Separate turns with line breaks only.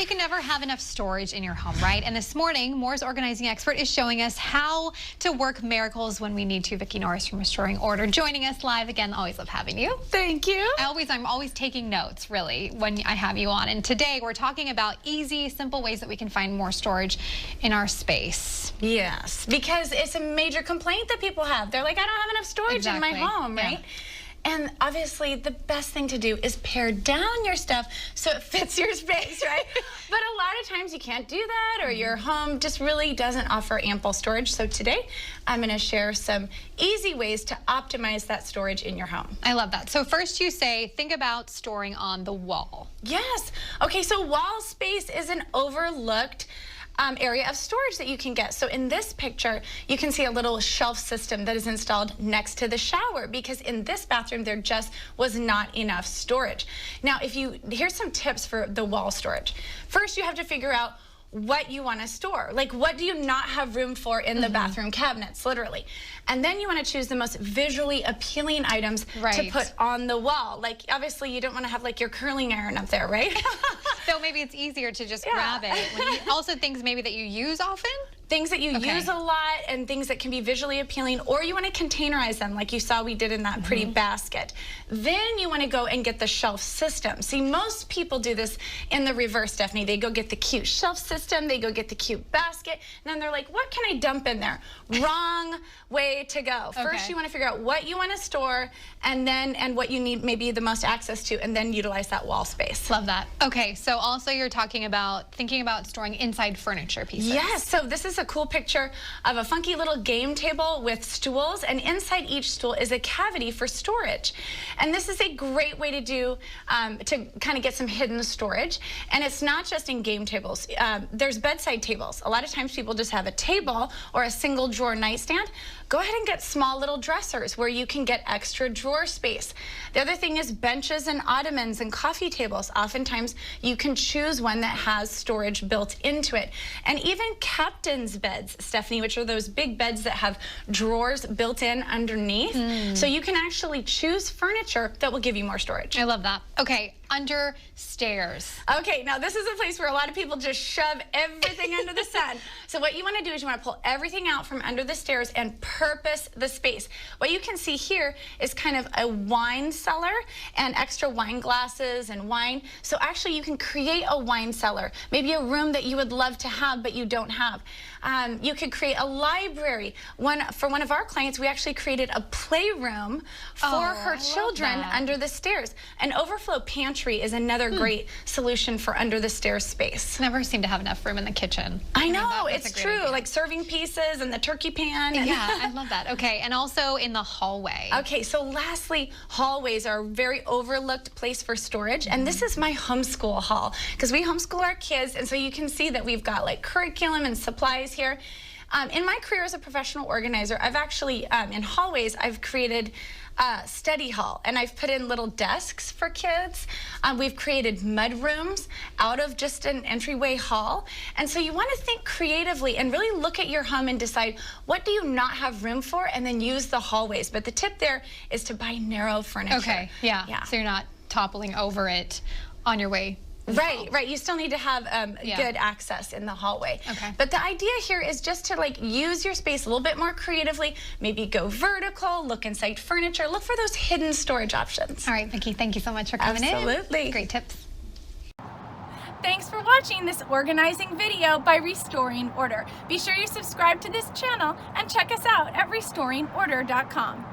you can never have enough storage in your home, right? And this morning, Moore's organizing expert is showing us how to work miracles when we need to. Vicki Norris from Restoring Order joining us live again. Always love having you.
Thank you.
I'm always taking notes, really, when I have you on. And today we're talking about easy, simple ways that we can find more storage in our space.
Yes, because it's a major complaint that people have. They're like, I don't have enough storage in my home, right?
Yeah.
And obviously, the best thing to do is pare down your stuff so it fits your space, right? But a lot of times you can't do that, or your home just really doesn't offer ample storage. So today, I'm going to share some easy ways to optimize that storage in your home.
I love that. So first you say, think about storing on the wall.
Yes. Okay, so wall space is an overlooked area of storage that you can get. So in this picture, you can see a little shelf system that is installed next to the shower, because in this bathroom, there just was not enough storage. Now, here's some tips for the wall storage. First, you have to figure out what you want to store. Like, what do you not have room for in the bathroom cabinets, literally? And then you want to choose the most visually appealing items to put on the wall. Like, obviously, you don't want to have, like, your curling iron up there, right?
So maybe it's easier to just grab it. Also things maybe that you use often?
Things that you use a lot, and things that can be visually appealing, or you want to containerize them like you saw we did in that pretty basket. Then you want to go and get the shelf system. See, most people do this in the reverse, Stephanie. They go get the cute shelf system, they go get the cute basket, and then they're like, what can I dump in there? Wrong way to go. First, you want to figure out what you want to store, and what you need maybe the most access to, and then utilize that wall space.
Love that. Okay, so also you're thinking about storing inside furniture pieces.
Yes, so this is a cool picture of a funky little game table with stools, and inside each stool is a cavity for storage. And this is a great way to do, to kind of get some hidden storage. And it's not just in game tables. There's bedside tables. A lot of times people just have a table or a single drawer nightstand. Go ahead and get small little dressers where you can get extra drawer space. The other thing is benches and ottomans and coffee tables. Oftentimes you can choose one that has storage built into it. And even captain's beds, Stephanie, which are those big beds that have drawers built in underneath. So you can actually choose furniture that will give you more storage.
I love that. Okay, under stairs.
Okay, now this is a place where a lot of people just shove everything under the sun. So what you want to do is you want to pull everything out from under the stairs and purpose the space. What you can see here is kind of a wine cellar and extra wine glasses and wine. So actually you can create a wine cellar, maybe a room that you would love to have but you don't have. You could create a library. For one of our clients, we actually created a playroom for her children under the stairs. An overflow pantry is another great solution for under the stairs space.
Never seem to have enough room in the kitchen.
I know, it's true. Idea. Like serving pieces and the turkey pan.
Yeah, I love that. Okay, and also in the hallway.
Okay, so lastly, hallways are a very overlooked place for storage. And this is my homeschool hall, because we homeschool our kids. And so you can see that we've got like curriculum and supplies here. In my career as a professional organizer, I've actually, in hallways, I've created a study hall, and I've put in little desks for kids. We've created mud rooms out of just an entryway hall. And so you want to think creatively and really look at your home and decide, what do you not have room for, and then use the hallways. But the tip there is to buy narrow furniture.
Okay, yeah. So you're not toppling over it on your way.
Right. You still need to have good access in the hallway.
Okay.
But the idea here is just to like use your space a little bit more creatively. Maybe go vertical, look inside furniture, look for those hidden storage options.
All right, Vicki, thank you so much for coming in.
Absolutely.
Great tips.
Thanks for watching this organizing video by Restoring Order. Be sure you subscribe to this channel and check us out at restoringorder.com.